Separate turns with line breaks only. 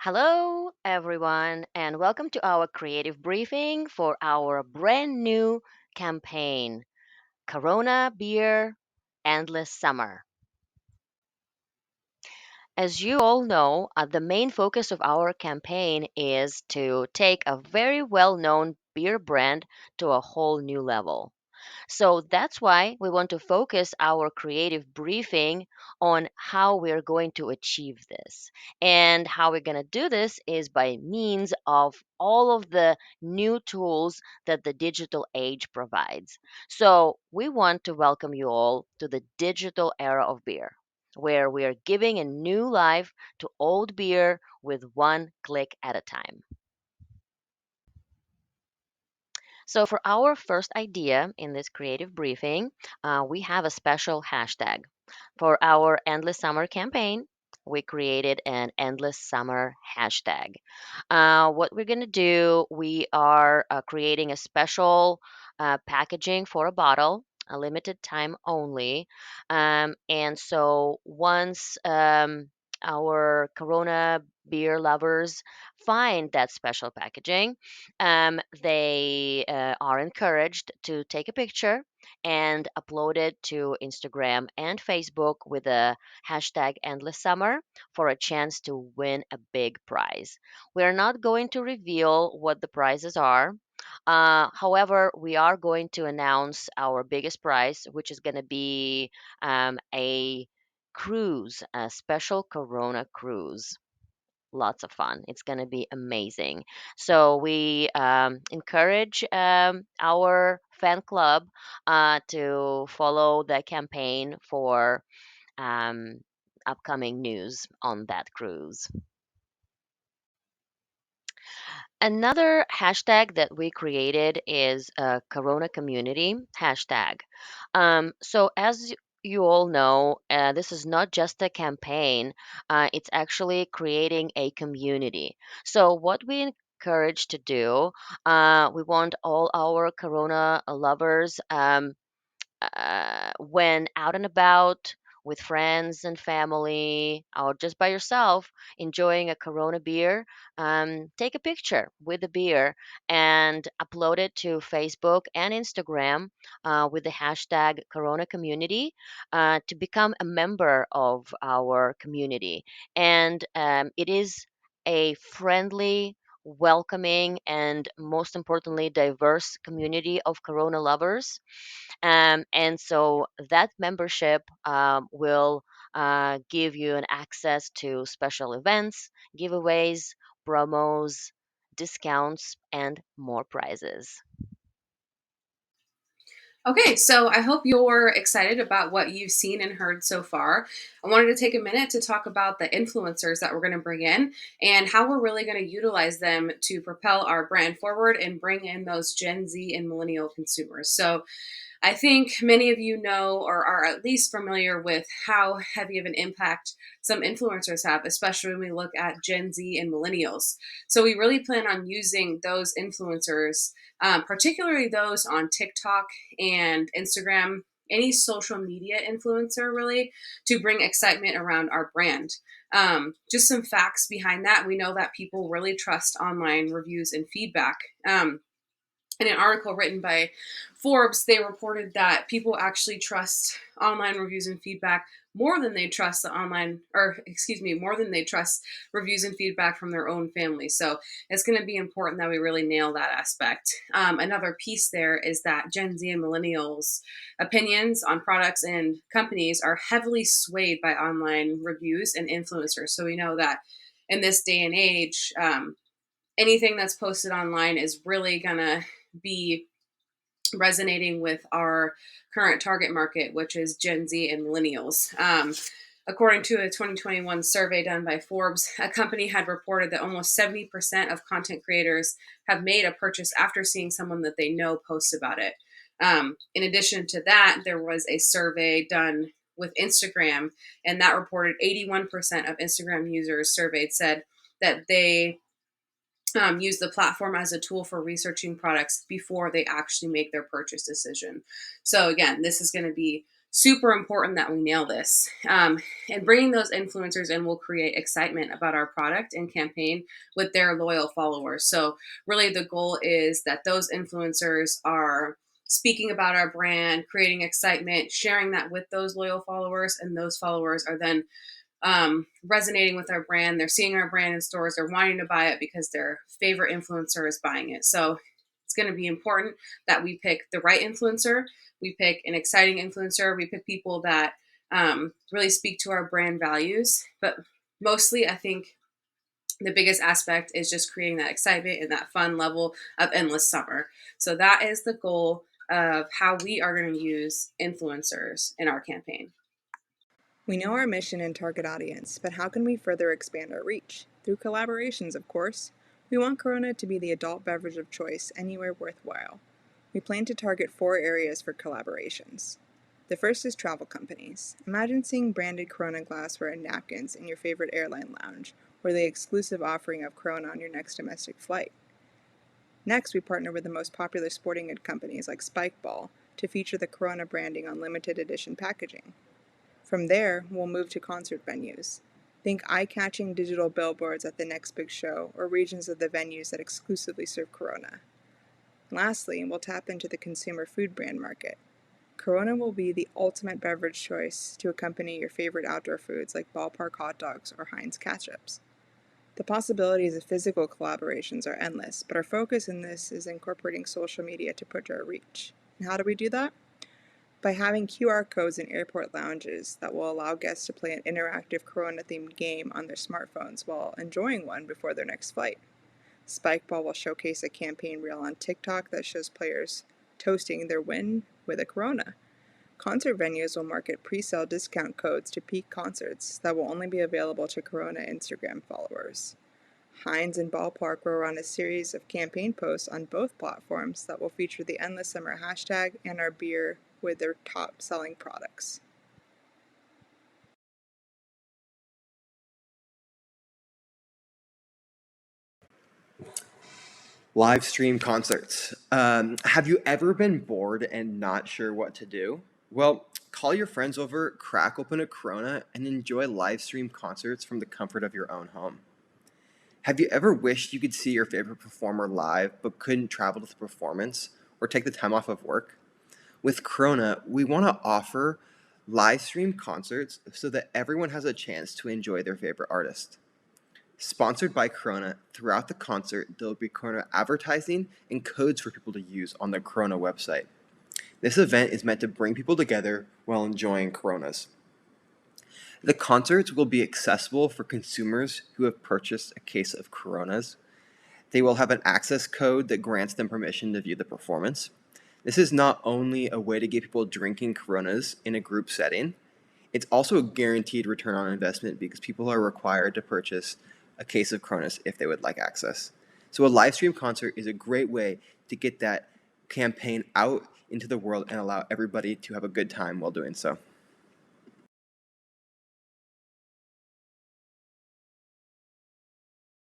Hello, everyone, and welcome to our creative briefing for our brand new campaign, Corona Beer Endless Summer. As you all know, the main focus of our campaign is to take a very well known beer brand to a whole new level. So that's why we want to focus our creative briefing on how we're going to achieve this. And how we're going to do this is by means of all of the new tools that the digital age provides. So we want to welcome you all to the digital era of beer, where we are giving a new life to old beer with one click at a time. So, for our first idea in this creative briefing, we have a special hashtag. For our Endless Summer campaign, we created an Endless Summer hashtag. What we're going to do, we are creating a special packaging for a bottle. A limited time only. And so once our Corona beer lovers find that special packaging, they are encouraged to take a picture and upload it to Instagram and Facebook with the hashtag Endless Summer for a chance to win a big prize. We're not going to reveal what the prizes are. However, we are going to announce our biggest prize, which is going to be a cruise, a special Corona cruise. Lots of fun. It's going to be amazing. So we encourage our fan club to follow the campaign for um, upcoming news on that cruise. Another hashtag that we created is Corona Community hashtag. So as you all know, this is not just a campaign; it's actually creating a community. So what we encourage to do, we want all our Corona lovers when out and about with friends and family or just by yourself enjoying a Corona beer, take a picture with the beer and upload it to Facebook and Instagram with the hashtag Corona Community to become a member of our community. And it is a friendly, welcoming, and most importantly, diverse community of Corona lovers, and so that membership will give you an access to special events, giveaways, promos, discounts, and more prizes.
Okay, so I hope you're excited about what you've seen and heard so far. I wanted to take a minute to talk about the influencers that we're going to bring in and how we're really going to utilize them to propel our brand forward and bring in those Gen Z and millennial consumers. So, I think many of you know or are at least familiar with how heavy of an impact some influencers have, especially when we look at Gen Z and millennials. So we really plan on using those influencers, particularly those on TikTok and Instagram, any social media influencer really, to bring excitement around our brand. Just some facts behind that. We know that people really trust online reviews and feedback. In an article written by Forbes, they reported that people actually trust online reviews and feedback more than they trust more than they trust reviews and feedback from their own family. So it's going to be important that we really nail that aspect. Another piece there is that Gen Z and millennials' opinions on products and companies are heavily swayed by online reviews and influencers. So we know that in this day and age, anything that's posted online is really going to be resonating with our current target market, which is Gen Z and millennials. According to a 2021 survey done by Forbes, a company had reported that almost 70% of content creators have made a purchase after seeing someone that they know post about it. In addition to that, there was a survey done with Instagram, and that reported 81% of Instagram users surveyed said that they use the platform as a tool for researching products before they actually make their purchase decision. So again, this is going to be super important that we nail this. And bringing those influencers in will create excitement about our product and campaign with their loyal followers. So, really, the goal is that those influencers are speaking about our brand, creating excitement, sharing that with those loyal followers, and those followers are then resonating with our brand. They're seeing our brand in stores, they're wanting to buy it because their favorite influencer is buying it. So, it's going to be important that we pick the right influencer. We pick an exciting influencer. We pick people that really speak to our brand values. But mostly, I think the biggest aspect is just creating that excitement and that fun level of endless summer. So that is the goal of how we are going to use influencers in our campaign.
We know our mission and target audience, but how can we further expand our reach? Through collaborations, of course. We want Corona to be the adult beverage of choice anywhere worthwhile. We plan to target 4 areas for collaborations. The first is travel companies. Imagine seeing branded Corona glassware and napkins in your favorite airline lounge, or the exclusive offering of Corona on your next domestic flight. Next, we partner with the most popular sporting goods companies like Spikeball to feature the Corona branding on limited edition packaging. From there, we'll move to concert venues. Think eye-catching digital billboards at the next big show or regions of the venues that exclusively serve Corona. Lastly, we'll tap into the consumer food brand market. Corona will be the ultimate beverage choice to accompany your favorite outdoor foods like ballpark hot dogs or Heinz ketchups. The possibilities of physical collaborations are endless, but our focus in this is incorporating social media to push our reach. And how do we do that? By having QR codes in airport lounges that will allow guests to play an interactive Corona-themed game on their smartphones while enjoying one before their next flight. Spikeball will showcase a campaign reel on TikTok that shows players toasting their win with a Corona. Concert venues will market pre-sale discount codes to peak concerts that will only be available to Corona Instagram followers. Heinz and Ballpark will run a series of campaign posts on both platforms that will feature the Endless Summer hashtag and our beer with their top selling products.
Live stream concerts. Have you ever been bored and not sure what to do? Well, call your friends over, crack open a Corona, and enjoy live stream concerts from the comfort of your own home. Have you ever wished you could see your favorite performer live but couldn't travel to the performance or take the time off of work? With Corona, we want to offer live stream concerts so that everyone has a chance to enjoy their favorite artist. Sponsored by Corona, throughout the concert, there will be Corona advertising and codes for people to use on the Corona website. This event is meant to bring people together while enjoying Coronas. The concerts will be accessible for consumers who have purchased a case of Coronas. They will have an access code that grants them permission to view the performance. This is not only a way to get people drinking Coronas in a group setting, it's also a guaranteed return on investment because people are required to purchase a case of Cronus if they would like access. So a live stream concert is a great way to get that campaign out into the world and allow everybody to have a good time while doing so.